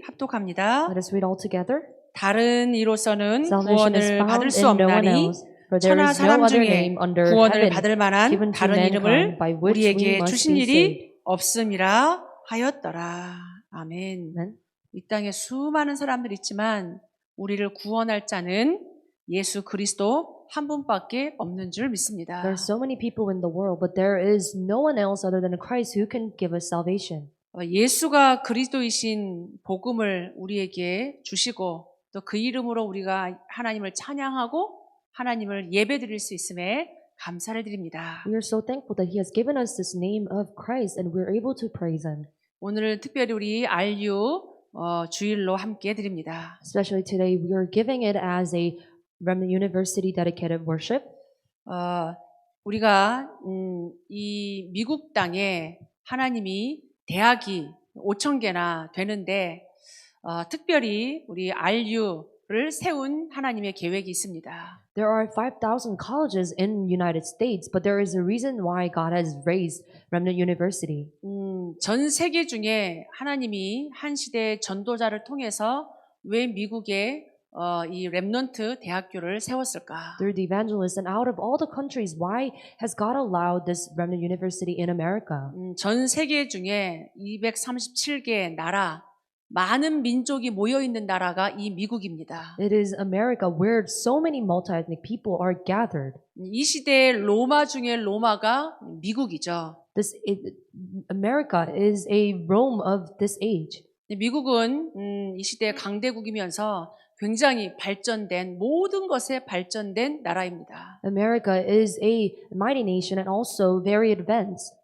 합독합니다. Let us read all together. 다른 이로서는 Salvation is 구원을 found 받을 수 in no one 없나니 else, for there 천하 is no 사람 other 중에 name under 구원을 heaven 받을 만한 given to 다른 이름을 mankind by which we 우리에게 must 주신 be 일이 saved. 없음이라 하였더라. 아멘. Amen. 이 땅에 수많은 사람들이 있지만 우리를 구원할 자는 예수 그리스도 한 분밖에 없는 줄 믿습니다. There are so many people in the world, but there is no one else other than Christ who can give us salvation. 예수가 그리스도이신 복음을 우리에게 주시고 또 그 이름으로 우리가 하나님을 찬양하고 하나님을 예배드릴 수 있음에 감사를 드립니다. We are so thankful that He has given us this name of Christ and we're able to praise Him. 오늘 특별히 우리 RU 주일로 함께 드립니다. Especially today, we are giving it as a Remnant University dedicated worship. 우리가 이 미국 땅에 하나님이 대학이 5,000개나 되는데 특별히 우리 RU를 세운 하나님의 계획이 있습니다. There are 5,000 colleges in United States, but there is a reason why God has raised Remnant University. 전 세계 중에 하나님이 한 시대 전도자를 통해서 왜 미국에 이 렘넌트 대학교를 세웠을까? Through the evangelists and out of all the countries, why has God allowed this Remnant University in America? 전 세계 중에 237개 나라, 많은 민족이 모여 있는 나라가 이 미국입니다. It is America where so many multi-ethnic people are gathered. 이 시대의 로마 중에 로마가 미국이죠. America is a Rome of this age. 미국은 이 시대의 강대국이면서 굉장히 발전된 모든 것에 발전된 나라입니다. America is a mighty nation and also very advanced.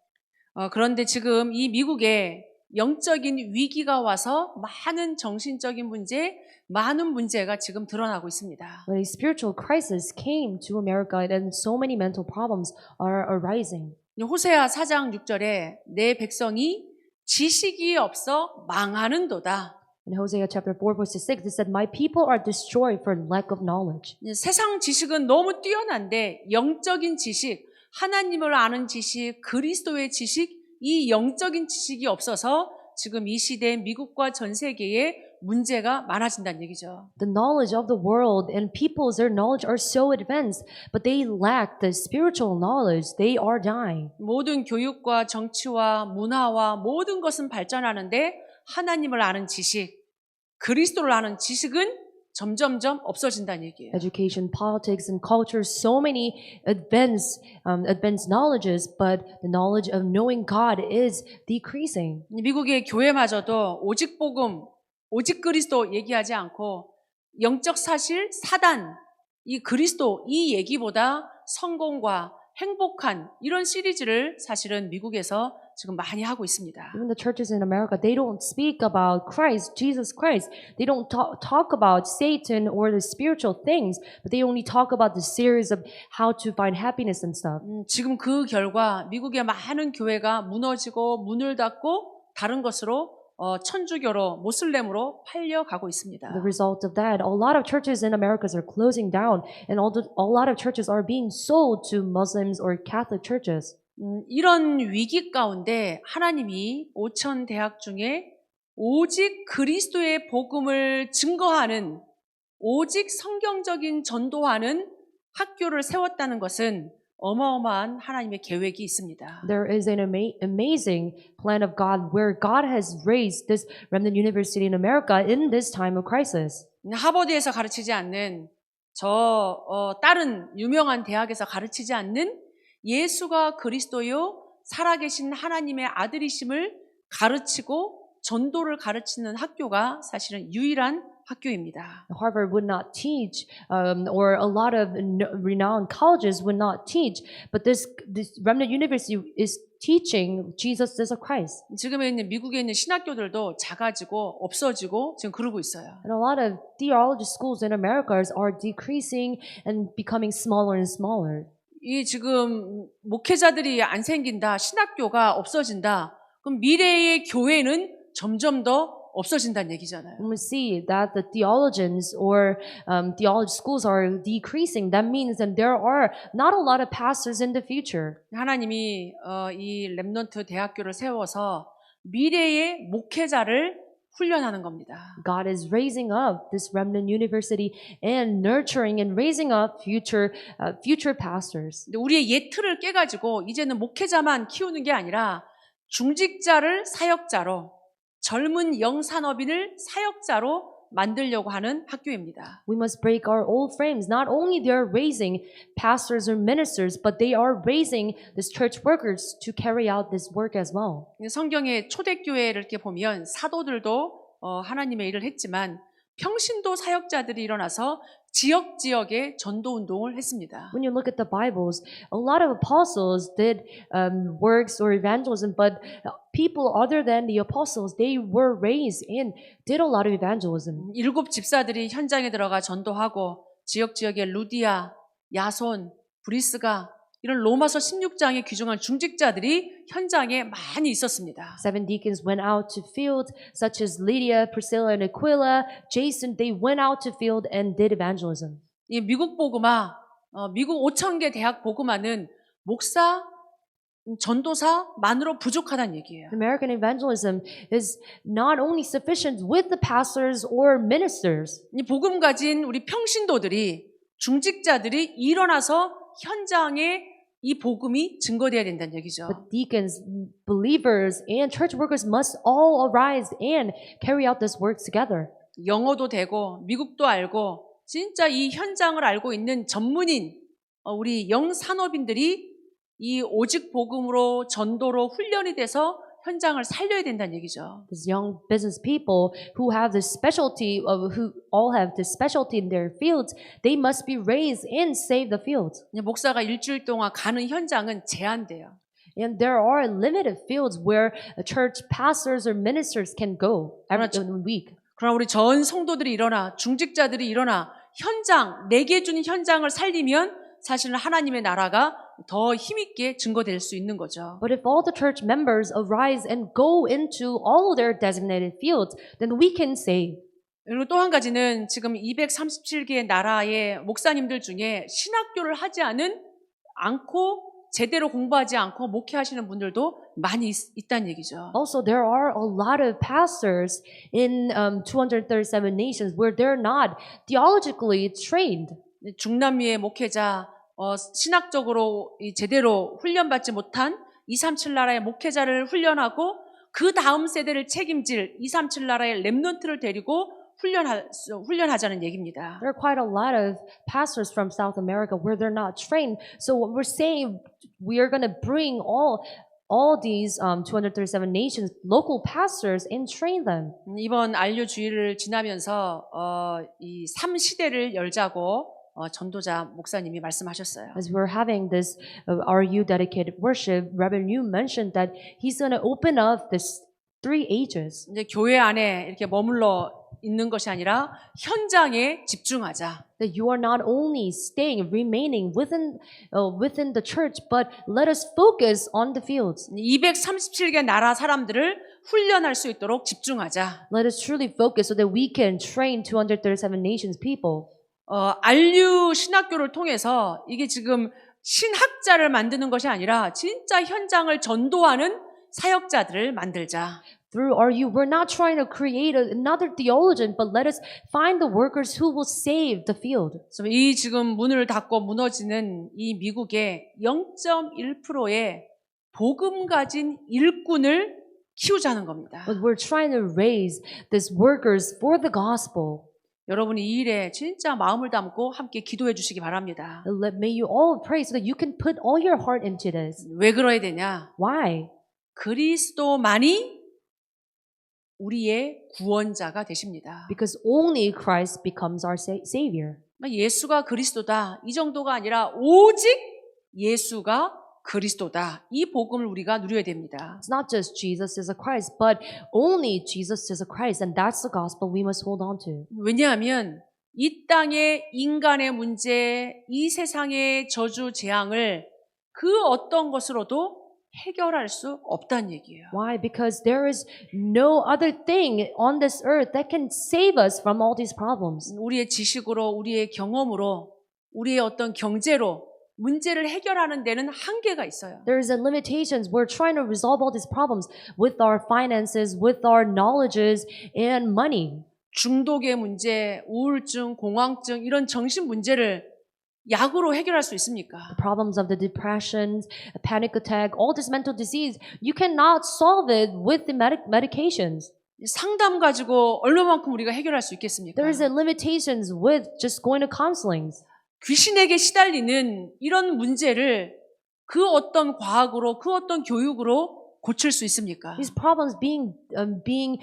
그런데 지금 이 미국에 영적인 위기가 와서 많은 정신적인 문제, 많은 문제가 지금 드러나고 있습니다. But a spiritual crisis came to America and so many mental problems are arising. 호세아 4장 6절에 내 백성이 지식이 없어 망하는도다. In Hosea chapter 4 verse 6 it said, "My people are destroyed for lack of knowledge." 세상 지식은 너무 뛰어난데 영적인 지식, 하나님을 아는 지식, 그리스도의 지식, 이 영적인 지식이 없어서 지금 이 시대의 미국과 전 세계에 문제가 많아진다는 얘기죠. The knowledge of the world and people's their knowledge are so advanced, but they lack the spiritual knowledge. They are dying. 모든 교육과 정치와 문화와 모든 것은 발전하는데 하나님을 아는 지식, 그리스도를 아는 지식은 점점점 없어진다는 얘기예요. Education, politics, and culture, so many advanced knowledges, but the knowledge of knowing God is decreasing. 미국의 교회마저도 오직 복음, 오직 그리스도 얘기하지 않고 영적 사실, 사단, 이 그리스도 이 얘기보다 성공과 행복한 이런 시리즈를 사실은 미국에서 지금 많이 하고 있습니다. Even the churches in America, they don't speak about Christ, Jesus Christ. They don't talk about Satan or the spiritual things, but they only talk about the series of how to find happiness and stuff. 지금 그 결과 미국의 많은 교회가 무너지고 문을 닫고 다른 것으로 천주교로 모슬렘으로 팔려가고 있습니다. The result of that, a lot of churches in America are closing down, and a lot of churches are being sold to Muslims or Catholic churches. 이런 위기 가운데 하나님이 5천 대학 중에 오직 그리스도의 복음을 증거하는 오직 성경적인 전도하는 학교를 세웠다는 것은 어마어마한 하나님의 계획이 있습니다. There is an amazing plan of God where God has raised this Remnant University in America in this time of crisis. 하버드에서 가르치지 않는 다른 유명한 대학에서 가르치지 않는 예수가 그리스도요 살아계신 하나님의 아들이심을 가르치고 전도를 가르치는 학교가 사실은 유일한 학교입니다. Harvard would not teach, or a lot of renowned colleges would not teach, but this Remnant University is teaching Jesus is a Christ. 지금에 있는 미국에 있는 신학교들도 작아지고 없어지고 지금 그러고 있어요. And a lot of theology schools in America are decreasing and becoming smaller and smaller. 이 지금 목회자들이 안 생긴다, 신학교가 없어진다. 그럼 미래의 교회는 점점 더 없어진다는 얘기잖아요. When we see that the theologians or theology schools are decreasing, that means that there are not a lot of pastors in the future. 하나님이 이 렘넌트 대학교를 세워서 미래의 목회자를 훈련하는 겁니다. God is raising up this remnant university and nurturing and raising up future pastors. 근데 우리의 옛 틀을 깨가지고 이제는 목회자만 키우는 게 아니라 중직자를 사역자로, 젊은 영산업인을 사역자로 만들려고 하는 학교입니다. We must break our old frames. Not only they are raising pastors or ministers, but they are raising these church workers to carry out this work as well. 성경의 초대교회를 이렇게 보면 사도들도 하나님의 일을 했지만 평신도 사역자들이 일어나서 지역에 전도 운동을 했습니다. When you look at the Bibles, a lot of apostles did works or evangelism, but people other than the apostles, they were raised and did a lot of evangelism. 7 집사들이 현장에 들어가 전도하고 지역에 루디아, 야손, 브리스가 이런 로마서 16장에 귀중한 중직자들이 현장에 많이 있었습니다. 7 deacons went out to field, such as Lydia, Priscilla, and Aquila. Jason, they went out to field and did evangelism. 이 미국 복음화, 미국 5,000개 대학 복음화는 목사, 전도사만으로 부족하다는 얘기예요. American evangelism is not only sufficient with the pastors or ministers. 이 복음 가진 우리 평신도들이, 중직자들이 일어나서 현장에 이 복음이 증거돼야 된다는 얘기죠. But deacons, believers, and church workers must all arise and carry out this work together. 영어도 되고 미국도 알고 진짜 이 현장을 알고 있는 전문인, 우리 영산업인들이 이 오직 복음으로 전도로 훈련이 돼서 현장을 살려야 된다는 얘기죠. These young business people who have this specialty who all have this specialty in their fields, they must be raised and save the fields. 목사가 일주일 동안 가는 현장은 제한돼요. And there are limited fields where church pastors or ministers can go every week. 그러나 우리 전 성도들이 일어나, 중직자들이 일어나 현장, 내게 준 현장을 살리면 사실은 하나님의 나라가 더 힘있게 증거될 수 있는 거죠. But if all the church members arise and go into all their designated fields, then we can save. 그리고 또 한 가지는 지금 237개의 나라의 목사님들 중에 신학교를 하지 않고 제대로 공부하지 않고 목회하시는 분들도 많이 있다는 얘기죠. Also, there are a lot of pastors in 237 nations where they're not theologically trained. 중남미의 목회자, 신학적으로 제대로 훈련받지 못한 237 나라의 목회자를 훈련하고 그 다음 세대를 책임질 237 나라의 렘넌트를 데리고 훈련하자는 얘기입니다. There are quite a lot of pastors from South America where they're not trained. So what we're saying, we are going to bring all these 237 nations local pastors and train them. 이번 안류 주일을 지나면서 이 3시대를 열자고 전도자 목사님이 말씀하셨어요. As we're having this RU dedicated worship, Reverend Yu mentioned that he's going to open up this 3 ages. 이제 교회 안에 이렇게 머물러 있는 것이 아니라 현장에 집중하자. That you are not only remaining within the church, but let us focus on the fields. 237개 나라 사람들을 훈련할 수 있도록 집중하자. Let us truly focus so that we can train 237 nations people. 안류 신학교를 통해서 이게 지금 신학자를 만드는 것이 아니라 진짜 현장을 전도하는 사역자들을 만들자. Through RU, we're not trying to create another theologian, but let us find the workers who will save the field. 이 지금 문을 닫고 무너지는 이 미국의 0.1%의 복음 가진 일꾼을 키우자는 겁니다. But we're trying to raise these workers for the gospel. 여러분이 이 일에 진짜 마음을 담고 함께 기도해 주시기 바랍니다. May you all pray so that you can put all your heart into this. 왜 그러야 되냐? Why? 그리스도만이 우리의 구원자가 되십니다. Because only Christ becomes our Savior. 예수가 그리스도다 이 정도가 아니라 오직 예수가 그리스도다 이 복음을 우리가 누려야 됩니다. It's not just Jesus is a Christ, but only Jesus is a Christ, and that's the gospel we must hold on to. 왜냐하면 이 땅의 인간의 문제, 이 세상의 저주 재앙을 그 어떤 것으로도 해결할 수 없다는 얘기예요. Why? Because there is no other thing on this earth that can save us from all these problems. 우리의 지식으로, 우리의 경험으로, 우리의 어떤 경제로 문제를 해결하는 데는 한계가 있어요. There is a limitations. We're trying to resolve all these problems with our finances, with our knowledges and money. 중독의 문제, 우울증, 공황증 이런 정신 문제를 약으로 해결할 수 있습니까? The problems of the depression, panic attack, all this mental disease, you cannot solve it with the medications. 상담 가지고 얼마만큼 우리가 해결할 수 있겠습니까? There is a limitations with just going to counselings. 귀신에게 시달리는 이런 문제를 그 어떤 과학으로, 그 어떤 교육으로 고칠 수 있습니까? These problems being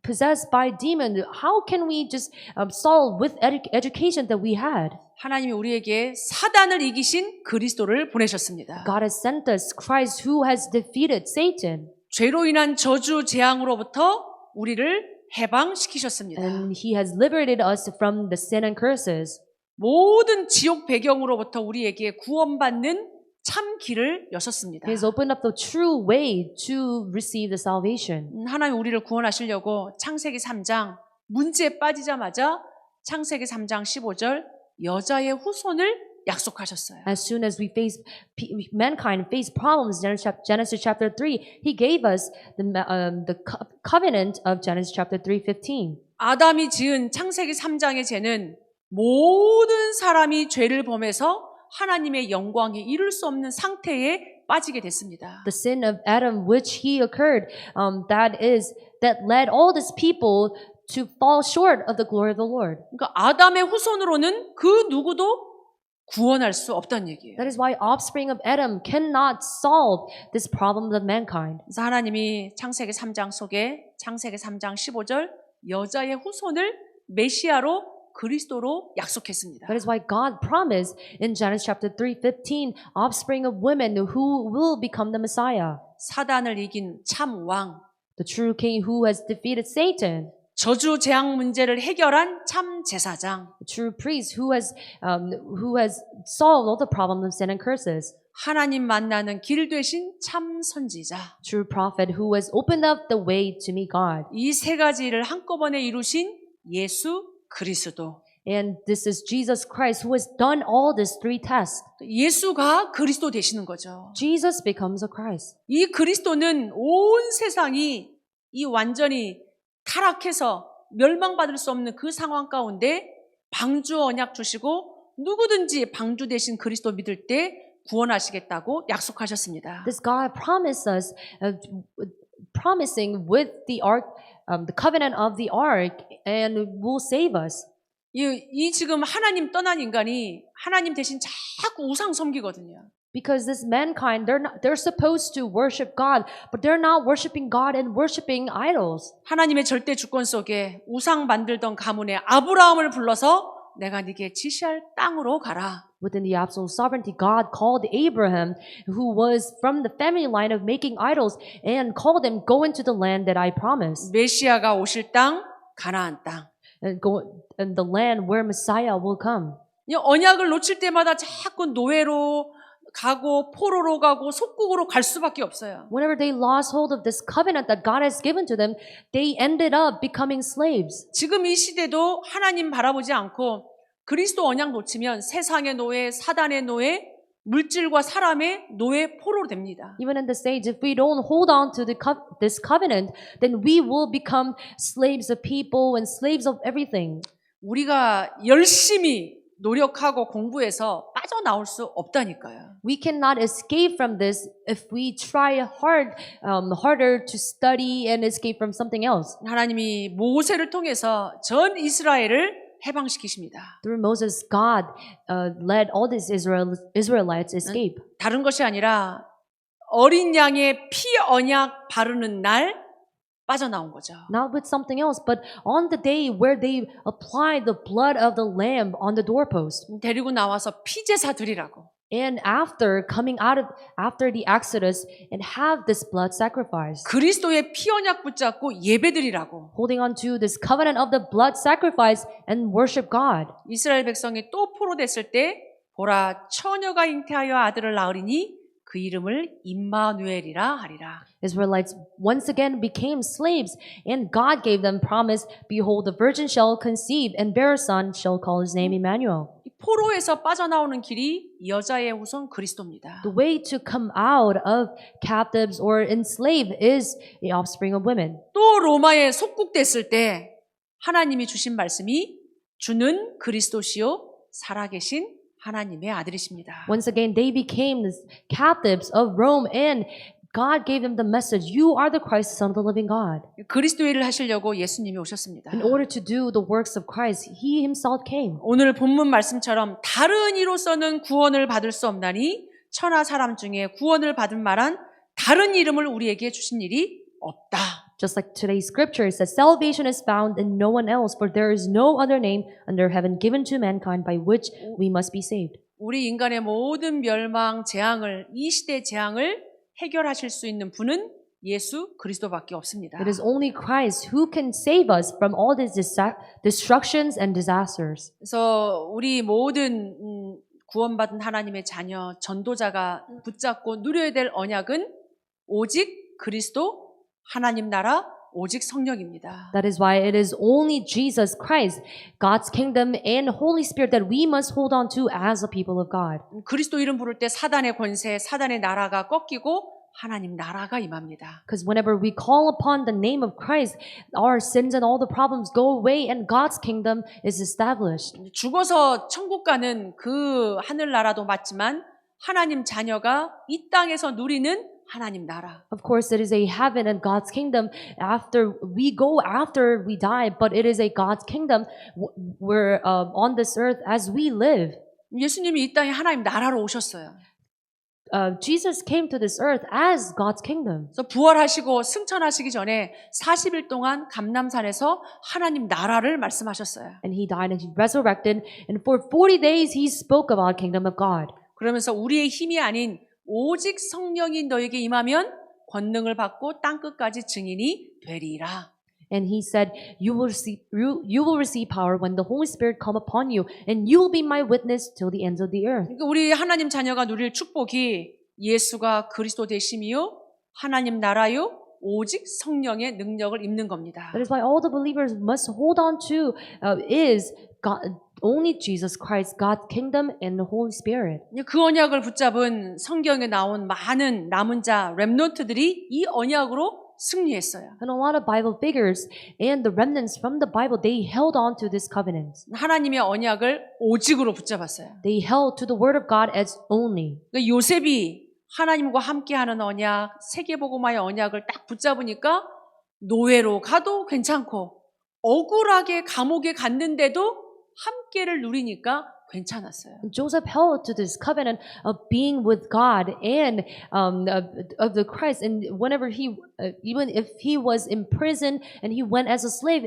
possessed by demon, how can we just solve with education that we had? 하나님이 우리에게 사단을 이기신 그리스도를 보내셨습니다. God has sent us Christ who has defeated Satan. 죄로 인한 저주 재앙으로부터 우리를 해방시키셨습니다. And he has liberated us from the sin and curses. 모든 지옥 배경으로부터 우리에게 구원받는 참 길을 여셨습니다. He has opened up the true way to receive the salvation. 하나님 우리를 구원하시려고 창세기 3장 문제에 빠지자마자 창세기 3장 15절 여자의 후손을 약속하셨어요. As soon as mankind face problems, Genesis chapter 3, he gave us the covenant of Genesis chapter 3:15. 아담이 지은 창세기 3장의 죄는 모든 사람이 죄를 범해서 하나님의 영광이 이룰 수 없는 상태에 빠지게 됐습니다. The sin of Adam, which he occurred, that led all these people to fall short of the glory of the Lord. 그러니까 아담의 후손으로는 그 누구도 구원할 수 없다는 얘기예요. That is why offspring of Adam cannot solve this problem of mankind. 그래서 하나님이 창세기 3장 속에 창세기 3장 15절 여자의 후손을 메시아로 그리스도로 약속했습니다. That is why God promised in Genesis chapter 3:15, offspring of women who will become the Messiah, 사단을 이긴 참 왕, the true king who has defeated Satan, 저주 재앙 문제를 해결한 참 제사장, the true priest who has solved all the problems of sin and curses, 하나님 만나는 길 되신 참 선지자. true prophet who has opened up the way to meet God. 이 세 가지를 한꺼번에 이루신 예수 그리스도. And this is Jesus Christ who has done all these three tasks. 예수가 그리스도 되시는 거죠. Jesus becomes a Christ. 이 그리스도는 온 세상이 이 완전히 타락해서 멸망받을 수 없는 그 상황 가운데 방주 언약 주시고 누구든지 방주 되신 그리스도 믿을 때 구원하시겠다고 약속하셨습니다. This God promised us, promising with the ark, the covenant of the ark, and will save us. 이 지금 하나님 떠난 인간이 하나님 대신 자꾸 우상 섬기거든요. Because this mankind, they're supposed to worship God, but they're not worshiping God and worshiping idols. 하나님의 절대 주권 속에 우상 만들던 가문의 아브라함을 불러서 내가 네게 지시할 땅으로 가라. Within the absolute sovereignty, God called Abraham, who was from the family line of making idols, and called him, go into the land that I promised. 메시아가 오실 땅, 가나안 땅. And go in the land where Messiah will come. 이 언약을 놓칠 때마다 자꾸 노예로 가고 포로로 가고 속국으로 갈 수밖에 없어요. Whenever they lost hold of this covenant that God has given to them, they ended up becoming slaves. 지금 이 시대도 하나님 바라보지 않고 그리스도 언약 놓치면 세상의 노예, 사단의 노예, 물질과 사람의 노예 포로로 됩니다. Even in this age, if we don't hold on to this covenant, then we will become slaves of people and slaves of everything. 우리가 열심히 노력하고 공부해서 빠져나올 수 없다니까요. We cannot escape from this if we try harder to study and escape from something else. 하나님이 모세를 통해서 전 이스라엘을 해방시키십니다. Through Moses, God led all these Israelites escape. 다른 것이 아니라 어린 양의 피 언약 바르는 날 빠져나온 거죠. Not with something else, but on the day where they applied the blood of the lamb on the doorpost. 데리고 나와서 피제사 드리라고. And after the Exodus and have this blood sacrifice. 그리스도의 피 언약 붙잡고 예배드리라고. Holding on to this covenant of the blood sacrifice and worship God. 이스라엘 백성이 또 포로됐을 때 보라 처녀가 잉태하여 아들을 낳으리니 그 이름을 임마누엘이라 하리라. Israelites once again became slaves, and God gave them promise, behold, the virgin shall conceive and bear a son, shall call his name Emmanuel. 포로에서 빠져나오는 길이 여자의 후손 그리스도입니다. The way to come out of captives or enslaved is the offspring of women. 또 로마에 속국됐을 때 하나님이 주신 말씀이 주는 그리스도시요 살아계신 하나님의 아들이십니다. Once again, they became the captives of Rome, and God gave them the message, you are the Christ, Son of the living God. 그리스도 일을 하시려고 예수님이 오셨습니다. In order to do the works of Christ, He Himself came. 오늘 본문 말씀처럼 다른 이로서는 구원을 받을 수 없나니 천하 사람 중에 구원을 받은 만한 다른 이름을 우리에게 주신 일이 없다. Just like today's scripture says, salvation is found in no one else, for there is no other name under heaven given to mankind by which we must be saved. 우리 인간의 모든 멸망, 재앙을 이 시대 재앙을 해결하실 수 있는 분은 예수 그리스도밖에 없습니다. It is only Christ who can save us from all these destructions and disasters. 그래서 우리 모든 구원받은 하나님의 자녀, 전도자가 붙잡고 누려야 될 언약은 오직 그리스도, 하나님 나라, 오직 성령입니다. That is why it is only Jesus Christ, God's kingdom and Holy Spirit that we must hold on to as a people of God. 그리스도 이름 부를 때 사단의 권세, 사단의 나라가 꺾이고 하나님 나라가 임합니다. Because whenever we call upon the name of Christ, our sins and all the problems go away and God's kingdom is established. 죽어서 천국 가는 그 하늘나라도 맞지만 하나님 자녀가 이 땅에서 누리는 하나님 나라. Of course, it is a heaven and God's kingdom after we die, but it is a God's kingdom we're on this earth as we live. 예수님이 이 땅에 하나님 나라로 오셨어요. Jesus came to this earth as God's kingdom. 그래서 부활하시고 승천하시기 전에 40일 동안 감람산에서 하나님 나라를 말씀하셨어요. And he died and he resurrected, and for 40 days he spoke about kingdom of God. 그러면서 우리의 힘이 아닌 오직 성령이 너에게 임하면 권능을 받고 땅끝까지 증인이 되리라. And he said, you will receive power when the Holy Spirit come upon you, and you will be my witness till the ends of the earth. 그러니까 우리 하나님 자녀가 누릴 축복이 예수가 그리스도 되심이요 하나님 나라요 오직 성령의 능력을 입는 겁니다. That is why all the believers must hold on to is God, only Jesus Christ, God's kingdom and the Holy Spirit. 그 언약을 붙잡은 성경에 나온 많은 남은 자 렘넌트들이 이 언약으로 승리했어요. And a lot of Bible figures and the remnants from the Bible, they held on to this covenant. 하나님의 언약을 오직으로 붙잡았어요. They held to the word of God as only. 그러니까 요셉이 하나님과 함께하는 언약, 세계복음화의 언약을 딱 붙잡으니까 노예로 가도 괜찮고 억울하게 감옥에 갔는데도 함께를 누리니까 괜찮았어요. Joseph held to this covenant of being with God and of the Christ, and whenever even if he was in prison and he went as a slave,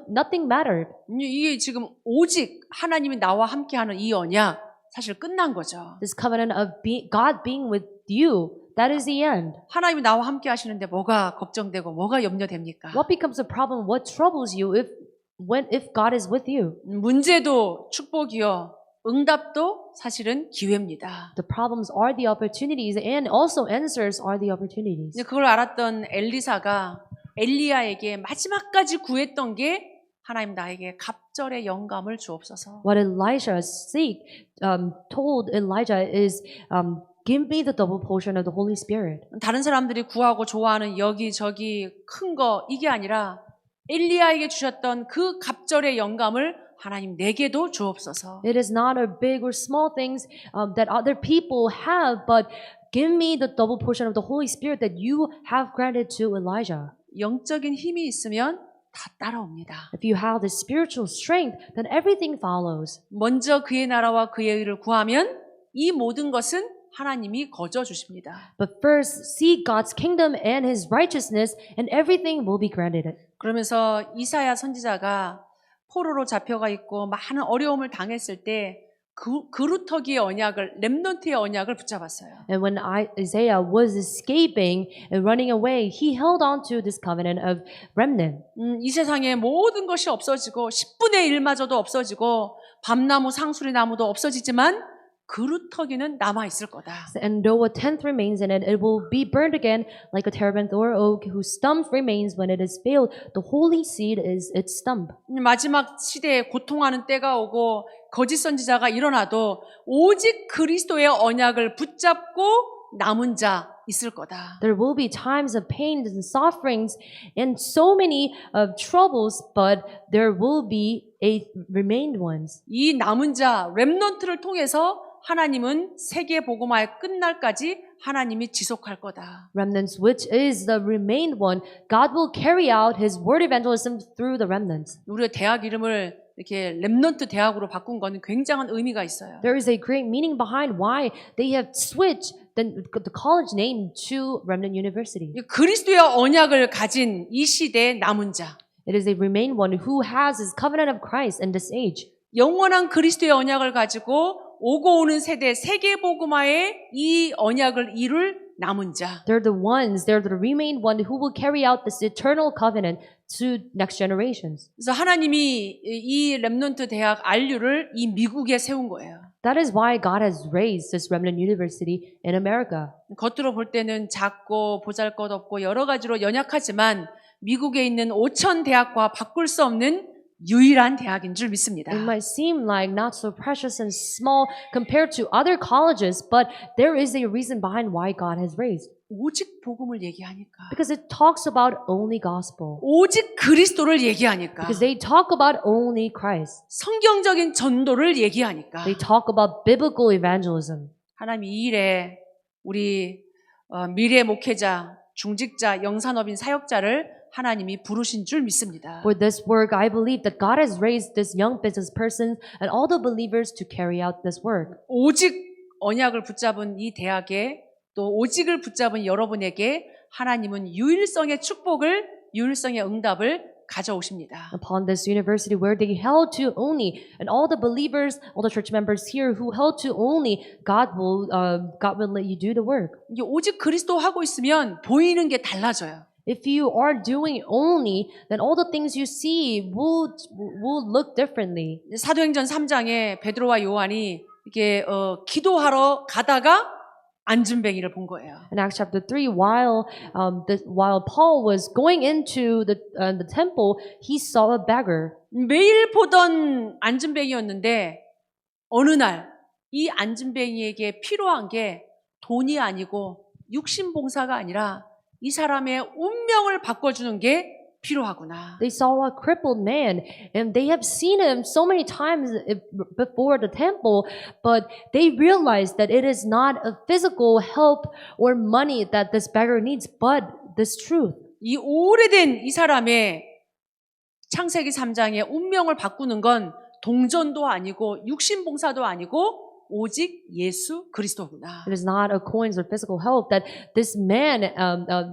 nothing mattered. 이게 지금 오직 하나님이 나와 함께하는 이 언약 사실 끝난 거죠. This covenant of God being with you, that is the end. 하나님이 나와 함께 하시는데 뭐가 걱정되고 뭐가 염려됩니까? What becomes a problem? What troubles you if God is with you? 문제도 축복이요. 응답도 사실은 기회입니다. The problems are the opportunities, and also answers are the opportunities. 그걸 알았던 엘리사가 엘리야에게 마지막까지 구했던 게 하나님 나에게 갑절의 영감을 주옵소서. What Elijah told Elijah is, give me the double portion of the Holy Spirit. 다른 사람들이 구하고 좋아하는 여기저기 큰 거 이게 아니라 엘리야에게 주셨던 그 갑절의 영감을 하나님 내게도 주옵소서. It is not a big or small things that other people have, but give me the double portion of the Holy Spirit that you have granted to Elijah. 영적인 힘이 있으면 다 따라옵니다. If you have the spiritual strength, then everything follows. 먼저 그의 나라와 그의 의를 구하면 이 모든 것은 하나님이 거저 주십니다. But first, seek God's kingdom and His righteousness, and everything will be granted. 그러면서 이사야 선지자가 포로로 잡혀가 있고 많은 어려움을 당했을 때 그루터기의 언약을 렘넌트의 언약을 붙잡았어요. And when Isaiah was escaping and running away, he held on to this covenant of remnant. 이 세상에 모든 것이 없어지고 10분의 1마저도 없어지고 밤나무 상수리 나무도 없어지지만 그루터기는 남아 있을 거다. And though a tenth remains in it, it will be burned again like a terebinth or oak whose stump remains when it is failed. The holy seed is its stump. 마지막 시대에 고통하는 때가 오고 거짓 선지자가 일어나도 오직 그리스도의 언약을 붙잡고 남은 자 있을 거다. There will be times of pains and sufferings and so many of troubles, but there will be a remained ones. 이 남은 자 렘넌트를 통해서 하나님은 세계 복음화의 끝날까지 하나님이 지속할 거다. Remnants, which is the remained one, God will carry out His word evangelism through the remnants. 우리가 대학 이름을 이렇게 렘넌트 대학으로 바꾼 거는 굉장한 의미가 있어요. There is a great meaning behind why they have switched the college name to Remnant University. 이 그리스도의 언약을 가진 이 시대의 남은 자, It is a remained one who has his covenant of Christ in this age. 영원한 그리스도의 언약을 가지고 오고 오는 세대 세계 복음화의 이 언약을 이룰 남은 자. They're the remained one who will carry out this eternal covenant to next generations. 그래서 하나님이 이 렘넌트 대학 RU를 이 미국에 세운 거예요. That is why God has raised this Remnant University in America. 겉으로 볼 때는 작고 보잘것없고 여러 가지로 연약하지만 미국에 있는 5천 대학과 바꿀 수 없는 유일한 대학인 줄 믿습니다. It might seem like not so precious and small compared to other colleges, but there is a reason behind why God has raised. 오직 복음을 얘기하니까. Because it talks about only gospel. 오직 그리스도를 얘기하니까. Because they talk about only Christ. 성경적인 전도를 얘기하니까. They talk about biblical evangelism. 하나님 이 일에 우리 미래 목회자, 중직자, 영산업인 사역자를 하나님이 부르신 줄 믿습니다. For this work, I believe that God has raised this young business person and all the believers to carry out this work. 오직 언약을 붙잡은 이 대학에 또 오직을 붙잡은 여러분에게 하나님은 유일성의 축복을, 유일성의 응답을 가져오십니다. Upon this university where they held to only, and all the believers, all the church members here who held to only, God will let you do the work. 이게 오직 그리스도 하고 있으면 보이는 게 달라져요. If you are doing only, then all the things you see will look differently. 사도행전 3장에 베드로와 요한이 이렇게 기도하러 가다가 안진뱅이를 본 거예요. In Acts chapter 3, while Paul was going into the temple, he saw a beggar. 매일 보던 안진뱅이였는데 어느 날 이 안진뱅이에게 필요한 게 돈이 아니고 육신봉사가 아니라 이 사람의 운명을 바꿔주는 게 필요하구나. They saw a crippled man, and they have seen him so many times before the temple, but they realized that it is not a physical help or money that this beggar needs, but this truth. 이 오래된 이 사람의 창세기 3장의 운명을 바꾸는 건 동전도 아니고 육신봉사도 아니고 오직 예수 그리스도구나. It is not a coins or physical help that this man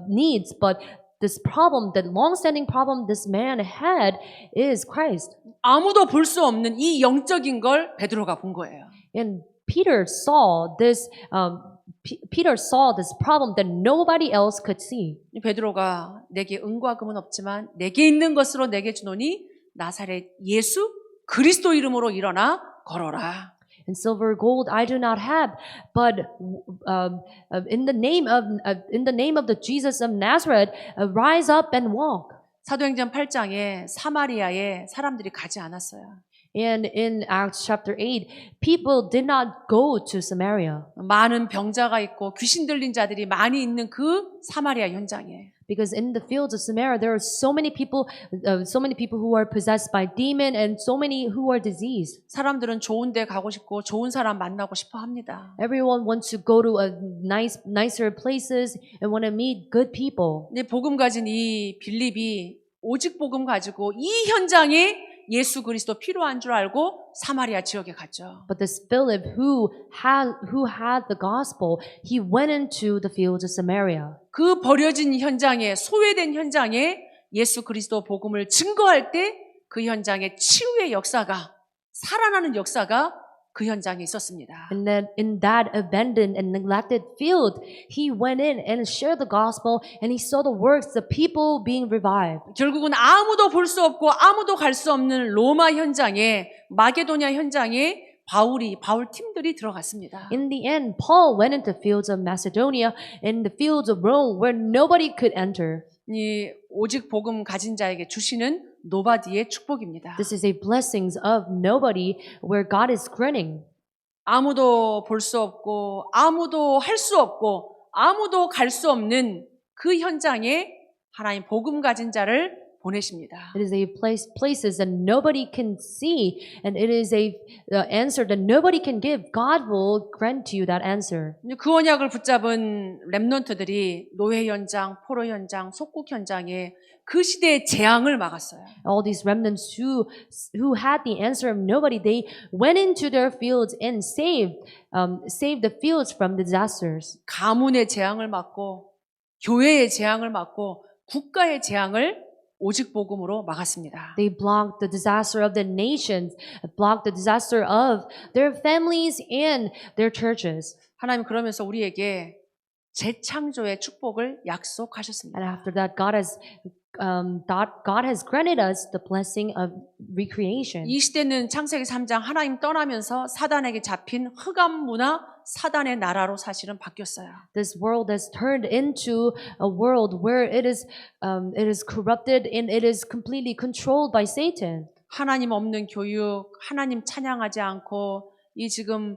needs, but this problem, that long-standing problem this man had is Christ. 아무도 볼 수 없는 이 영적인 걸 베드로가 본 거예요. And Peter saw this problem that nobody else could see. 베드로가 내게 은과 금은 없지만 내게 있는 것으로 내게 주노니 나사렛 예수 그리스도 이름으로 일어나 걸어라. And silver, gold I do not have, but in the name of the Jesus of Nazareth, rise up and walk. 사도행전 8장에 사마리아에 사람들이 가지 않았어요. And in Acts chapter 8, people did not go to Samaria. 많은 병자가 있고 귀신 들린 자들이 많이 있는 그 사마리아 현장에. Because in the fields of Samaria, there are so many people who are possessed by demon and so many who are diseased. 사람들은 좋은 데 가고 싶고 좋은 사람 만나고 싶어 합니다. Everyone wants to go to nicer places and want to meet good people. 근데 복음 가진 이 빌립이 오직 복음 가지고 이 현장에 예수 그리스도 필요한 줄 알고 사마리아 지역에 갔죠. But this Philip who had the gospel, he went into the fields of Samaria. 그 버려진 현장에 소외된 현장에 예수 그리스도 복음을 증거할 때 그 현장에 치유의 역사가 살아나는 역사가 그 현장에 있었습니다. And then in that abandoned and neglected field, he went in and shared the gospel and he saw the works, the people being revived. 결국은 아무도 볼 수 없고 아무도 갈 수 없는 로마 현장에 마게도냐 현장에 바울 팀들이 들어갔습니다. In the end, Paul went into fields of Macedonia and the fields of Rome where nobody could enter. 이 오직 복음 가진 자에게 주시는 노바디의 축복입니다. This is a blessings of nobody where God is granting. 아무도 볼 수 없고 아무도 할 수 없고 아무도 갈 수 없는 그 현장에 하나님 복음 가진 자를 보내십니다. It is a places that nobody can see, and it is a answer that nobody can give. God will grant to you that answer. 그 언약을 붙잡은 렘넌트들이 노예 현장, 포로 현장, 속국 현장에 그 시대의 재앙을 막았어요. All these remnants who had the answer of nobody, they went into their fields and saved the fields from disasters. 가문의 재앙을 막고 교회의 재앙을 막고 국가의 재앙을 오직 복음으로 막았습니다. They blocked the disaster of the nations, blocked the disaster of their families and their churches. 하나님 그러면서 우리에게 재창조의 축복을 약속하셨습니다. And after that, God has granted us the blessing of recreation. 이 시대는 창세기 3장 하나님 떠나면서 사단에게 잡힌 흑암 문화, 사단의 나라로 사실은 바뀌었어요. This world has turned into a world where it is corrupted and it is completely controlled by Satan. 하나님 없는 교육, 하나님 찬양하지 않고 이 지금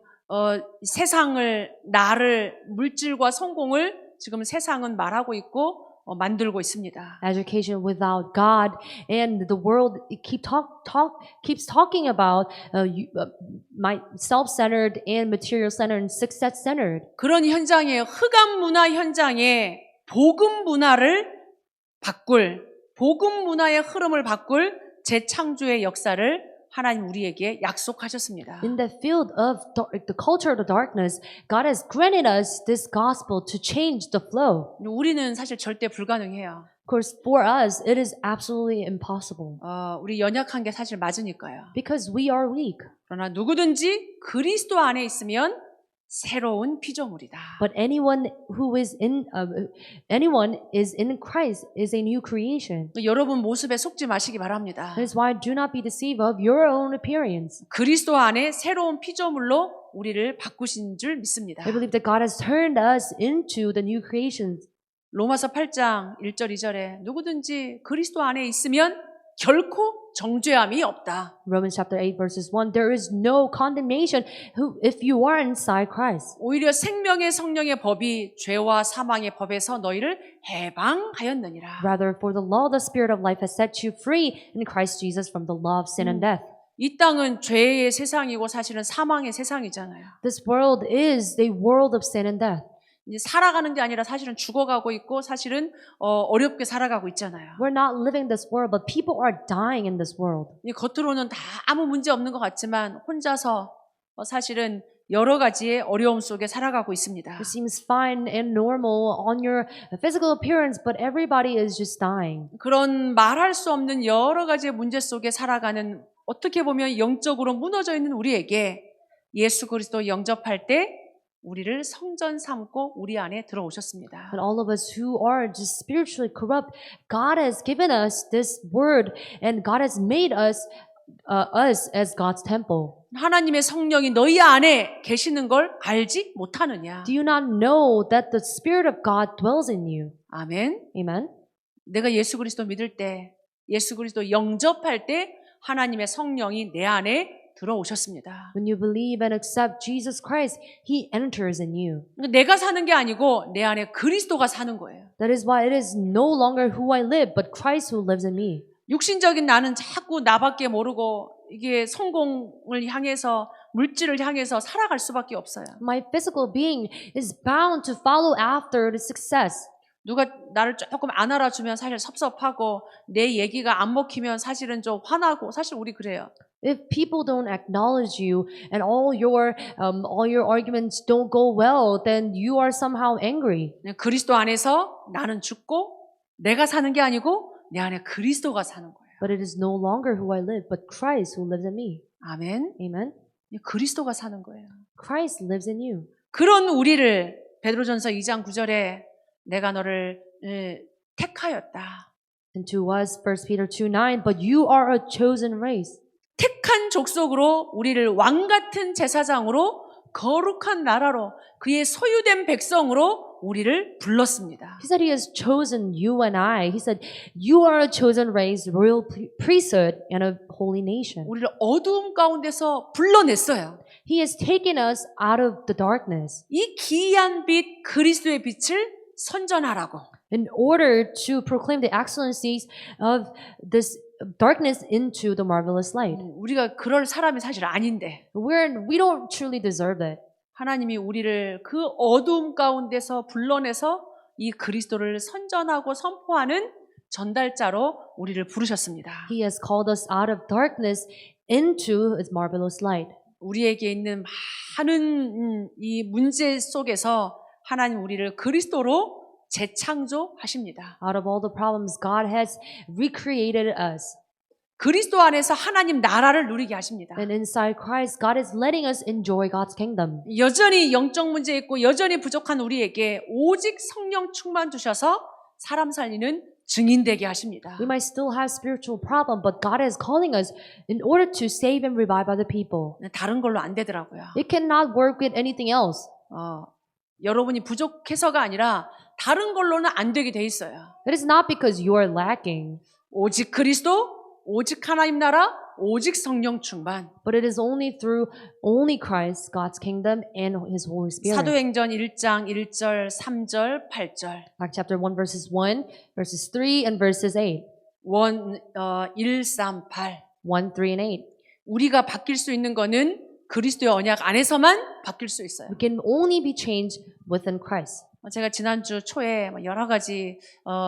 세상을 나를 물질과 성공을 지금 세상은 말하고 있고 만들고 있습니다. Education without God and the world keeps talking about my self-centered and material-centered and success-centered. 그런 현장에 흑암 문화 현장에 복음 문화를 바꿀 복음 문화의 흐름을 바꿀 재창조의 역사를 하나님 우리에게 약속하셨습니다. In the field of the culture of the darkness, God has granted us this gospel to change the flow. 우리는 사실 절대 불가능해요. Of course, for us, it is absolutely impossible 우리 연약한 게 사실 맞으니까요. because we are weak. 그러나 누구든지 그리스도 안에 있으면 새로운 피조물이다. But anyone is in Christ is a new creation. 여러분 모습에 속지 마시기 바랍니다. That is why do not be deceived of your own appearance. 그리스도 안에 새로운 피조물로 우리를 바꾸신 줄 믿습니다. I believe that God has turned us into the new creations. 로마서 8장 1절 2절에 누구든지 그리스도 안에 있으면 결코 정죄함이 없다. Romans chapter 8 verses 1, there is no condemnation if you are inside Christ. 오히려 생명의 성령의 법이 죄와 사망의 법에서 너희를 해방하였느니라. Rather, for the law of the Spirit of life has set you free in Christ Jesus from the law of sin and death. 이 땅은 죄의 세상이고 사실은 사망의 세상이잖아요. This world is the world of sin and death. 이제 살아가는 게 아니라 사실은 죽어가고 있고 사실은 어렵게 살아가고 있잖아요. We're not living this world, but people are dying in this world. 이 겉으로는 다 아무 문제 없는 것 같지만 혼자서 사실은 여러 가지의 어려움 속에 살아가고 있습니다. It seems fine and normal on your physical appearance, but everybody is just dying. 그런 말할 수 없는 여러 가지의 문제 속에 살아가는 어떻게 보면 영적으로 무너져 있는 우리에게 예수 그리스도 영접할 때 우리를 성전 삼고 우리 안에 들어오셨습니다. And all of us who are just spiritually corrupt, God has given us this word, and God has made us as God's temple. 하나님의 성령이 너희 안에 계시는 걸 알지 못하느냐? Do you not know that the Spirit of God dwells in you? 아멘. Amen. 내가 예수 그리스도 믿을 때, 예수 그리스도 영접할 때 하나님의 성령이 내 안에 들어오셨습니다. When you believe and accept Jesus Christ, He enters in you. 내가 사는 게 아니고 내 안에 그리스도가 사는 거예요. That is why it is no longer who I live, but Christ who lives in me. 육신적인 나는 자꾸 나밖에 모르고 이게 성공을 향해서 물질을 향해서 살아갈 수밖에 없어요. My physical being is bound to follow after the success. 누가 나를 조금 안 알아주면 사실 섭섭하고 내 얘기가 안 먹히면 사실은 좀 화나고 사실 우리 그래요. If people don't acknowledge you and all your arguments don't go well, then you are somehow angry. 그리스도 안에서 나는 죽고 내가 사는 게 아니고 내 안에 그리스도가 사는 거예요. But it is no longer who I live, but Christ who lives in me. 아멘. Amen. 그리스도가 사는 거예요. Christ lives in you. 그런 우리를 베드로전서 2장 9절에 내가 너를 택하였다. And to us, 1 Peter 2:9, but you are a chosen race. 택한 족속으로 우리를 왕 같은 제사장으로 거룩한 나라로 그의 소유된 백성으로 우리를 불렀습니다. He said he has chosen you and I. He said, you are a chosen race, royal priesthood, and a holy nation. 우리를 어두움 가운데서 불러냈어요. He has taken us out of the darkness 이 기이한 빛 그리스도의 빛을 선전하라고. in order to proclaim the excellencies of this darkness into the marvelous light. 우리가 그럴 사람이 사실 아닌데 We don't truly deserve it. 하나님이 우리를 그 어두움 가운데서 불러내서 이 그리스도를 선전하고 선포하는 전달자로 우리를 부르셨습니다. He has called us out of darkness into His marvelous light. 우리에게 있는 많은 이 문제 속에서 하나님 우리를 그리스도로 재창조하십니다. Out of all the problems, God has recreated us. 그리스도 안에서 하나님 나라를 누리게 하십니다. And inside Christ, God is letting us enjoy God's kingdom. 여전히 영적 문제 있고 여전히 부족한 우리에게 오직 성령 충만 주셔서 사람 살리는 증인 되게 하십니다. We might still have spiritual problem, but God is calling us in order to save and revive other people. 다른 걸로 안 되더라고요. It cannot work with anything else. 여러분이 부족해서가 아니라 다른 걸로는 안 되게 돼 있어요. It is not because you are lacking, 오직 그리스도, 오직 하나님 나라, 오직 성령 충만. but it is only through only Christ, God's kingdom, and His Holy Spirit. 사도행전 1장 1절, 3절, 8절. Acts chapter 1, verses 1, verses 3, and verses 8. 1, 3, 8. 1, 3, and 8. 우리가 바뀔 수 있는 거는 그리스도의 언약 안에서만 바뀔 수 있어요. We can only be changed within Christ. 제가 지난주 초에 여러 가지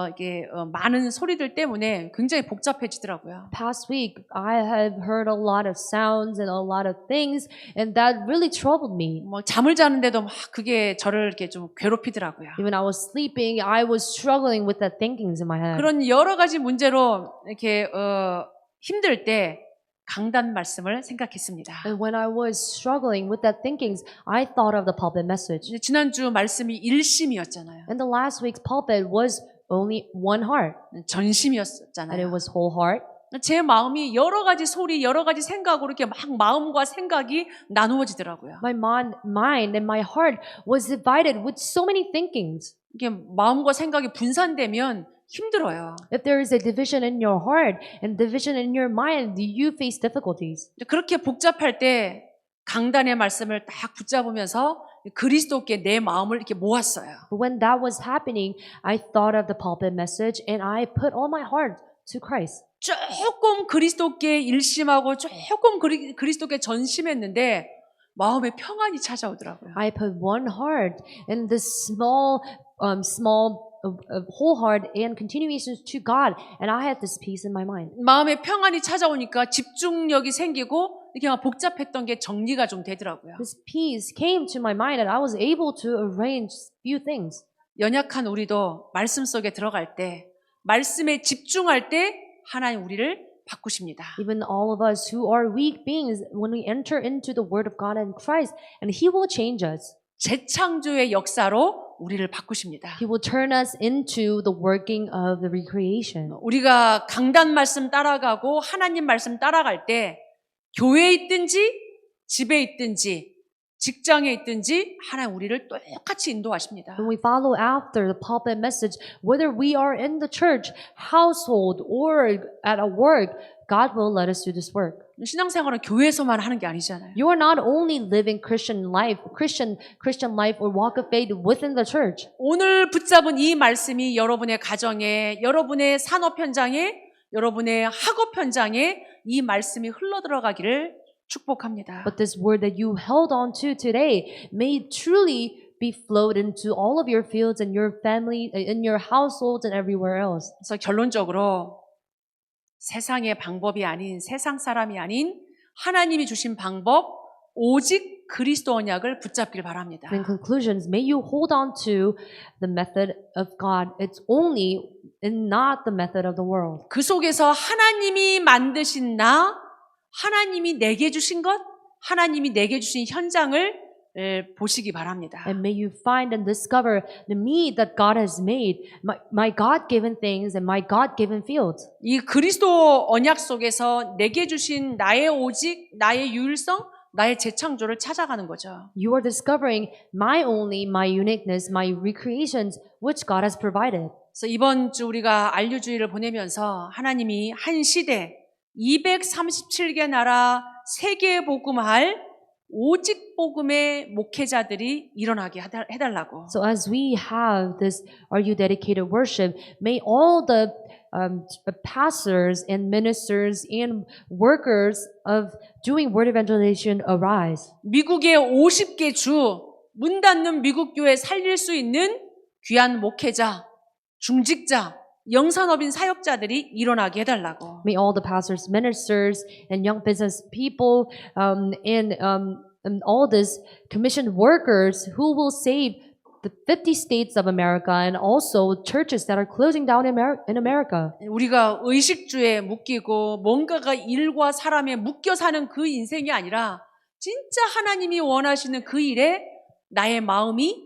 이게 많은 소리들 때문에 굉장히 복잡해지더라고요. Past week, I have heard a lot of sounds and a lot of things, and that really troubled me. 잠을 자는데도 막 그게 저를 이렇게 좀 괴롭히더라고요. Even I was sleeping, I was struggling with the thinkings in my head. 그런 여러 가지 문제로 이렇게 힘들 때 강단 말씀을 생각했습니다. And when I was struggling with that thinkings, I thought of the pulpit message. 지난주 말씀이 일심이었잖아요. And the last week's pulpit was only one heart, and it 전심이었잖아요. was whole heart. 제 마음이 여러 가지 소리, 여러 가지 생각으로 이렇게 막 마음과 생각이 나누어지더라고요. My mind and my heart was divided with so many thinkings. 이게 마음과 생각이 분산되면 힘들어요. If there is a division in your heart and division in your mind, you face difficulties. 그렇게 복잡할 때 강단의 말씀을 딱 붙잡으면서 그리스도께 내 마음을 이렇게 모았어요. But when that was happening, I thought of the pulpit message and I put all my heart to Christ. 조금 그리스도께 일심하고 조금 그리스도께 전심했는데 마음에 평안이 찾아오더라고요. I put one heart and this small whole heart and continuations to God, and I had this peace in my mind. 마음에 평안이 찾아오니까 집중력이 생기고 이렇게 막 복잡했던 게 정리가 좀 되더라고요. This peace came to my mind and I was able to arrange few things. 연약한 우리도 말씀 속에 들어갈 때, 말씀에 집중할 때 하나님 우리를 바꾸십니다. Even all of us who are weak beings, when we enter into the Word of God and Christ, and He will change us. 재창조의 역사로 우리를 바꾸십니다. He will turn us into the working of the recreation. 우리가 강단 말씀 따라가고 하나님 말씀 따라갈 때 교회에 있든지 집에 있든지 직장에 있든지 하나님 우리를 똑같이 인도하십니다. When we follow after the pulpit message, whether we are in the church, household, or at a work, God will let us do this work. 신앙생활은 교회에서만 하는 게 아니잖아요. You are not only living Christian life or walk of faith within the church. 오늘 붙잡은 이 말씀이 여러분의 가정에, 여러분의 산업 현장에, 여러분의 학업 현장에 이 말씀이 흘러들어가기를 축복합니다. But this word that you held on to today may truly be flowed into all of your fields and your family, in your households and everywhere else. 그래서 결론적으로 세상의 방법이 아닌, 세상 사람이 아닌 하나님이 주신 방법, 오직 그리스도 언약을 붙잡길 바랍니다. In conclusions, may you hold on to the method of God. It's only and not the method of the world. 그 속에서 하나님이 만드신 나, 하나님이 내게 주신 것, 하나님이 내게 주신 현장을 보시기 바랍니다. And may you find and discover the me that God has made, my God-given things and my God-given fields. 이 그리스도 언약 속에서 내게 주신 나의 오직, 나의 유일성, 나의 재창조를 찾아가는 거죠. You are discovering my only, my uniqueness, my recreations, which God has provided. 그래서 이번 주 우리가 안류주의를 보내면서 하나님이 한 시대 237개 나라 세계 복음할 오직 복음의 목회자들이 일어나게 해달라고. So as we have this Are You Dedicated worship, may all the pastors and ministers and workers of doing word evangelization arise. 미국의 50개 주 문 닫는 미국 교회 살릴 수 있는 귀한 목회자, 중직자, 영산업인 사역자들이 일어나게 해달라고. May all the pastors, ministers, and young business people, and all these commissioned workers who will save the 50 states of America and also churches that are closing down in America. 우리가 의식주에 묶이고 뭔가가 일과 사람에 묶여 사는 그 인생이 아니라 진짜 하나님이 원하시는 그 일에 나의 마음이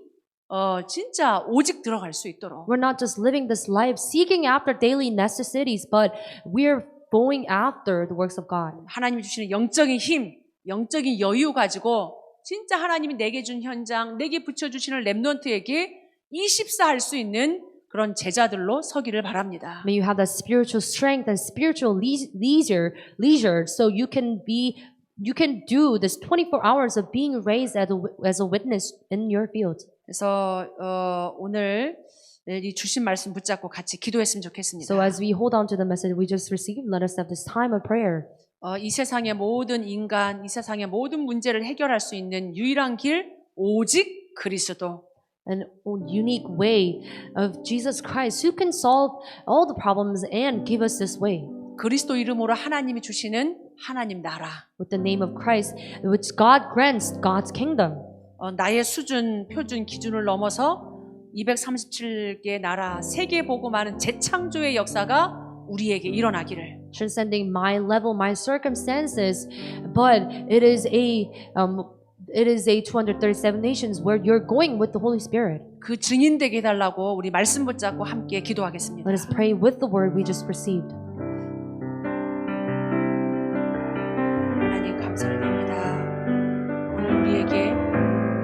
진짜 오직 들어갈 수 있도록. We're not just living this life seeking after daily necessities, but we're going after the works of God. 하나님이 주시는 영적인 힘, 영적인 여유 가지고 진짜 하나님이 내게 준 현장, 내게 붙여주시는 랩넌트에게 24할 수 있는 그런 제자들로 서기를 바랍니다. May you have that spiritual strength and spiritual leisure so you can do this 24 hours of being raised as a witness in your field. 그래서 오늘 이 주신 말씀 붙잡고 같이 기도했으면 좋겠습니다. So as we hold on to the message we just received, let us have this time of prayer. 이 세상의 모든 인간, 이 세상의 모든 문제를 해결할 수 있는 유일한 길, 오직 그리스도. An unique way of Jesus Christ who can solve all the problems and give us this way. 그리스도 이름으로 하나님이 주시는 하나님 나라. With the name of Christ, which God grants God's kingdom. 나의 수준, 표준, 기준을 넘어서 237개 나라, 세계 복음하는 재창조의 역사가 우리에게 일어나기를. Transcending my level, my circumstances, but it is a 237 nations where you're going with the Holy Spirit. 그 증인되게 해달라고 우리 말씀 붙잡고 함께 기도하겠습니다. Let us pray with the word we just received. 하나님 감사를 드립니다. 오늘 우리에게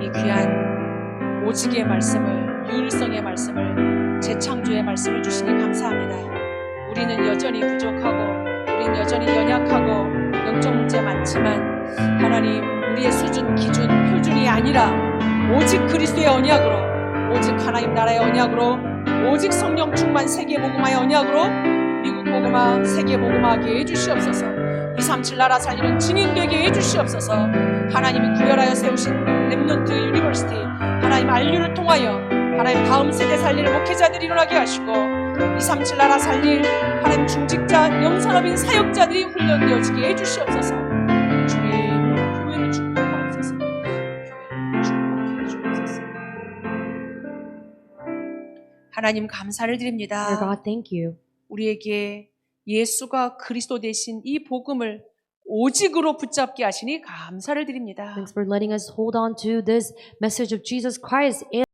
이 귀한 오직의 말씀을, 유일성의 말씀을, 재창조의 말씀을 주시니 감사합니다. 우리는 여전히 부족하고 우리는 여전히 연약하고 영적 문제 많지만 하나님 우리의 수준, 기준, 표준이 아니라 오직 그리스도의 언약으로 오직 하나님 나라의 언약으로 오직 성령 충만 세계 복음화의 언약으로 미국 복음화, 세계 복음화하게 해주시옵소서. 237 나라 살리는 증인되게 해주시옵소서. 하나님이 구별하여 세우신 랩넌트 유니버시티 하나님 안류를 통하여 하나님 다음 세대 살릴 목회자들이 일어나게 하시고 237 나라 살릴 하나님 중직자 영산업인 사역자들이 훈련되어지게 해주시옵소서. 주님 교회를 축복하옵소서. 교회를 축복해 주옵소서. 하나님 감사를 드립니다. Dear God, thank you. 우리에게 예수가 그리스도 되신 이 복음을 오직으로 붙잡게 하시니 감사를 드립니다. Thanks for letting us hold on to this message of Jesus Christ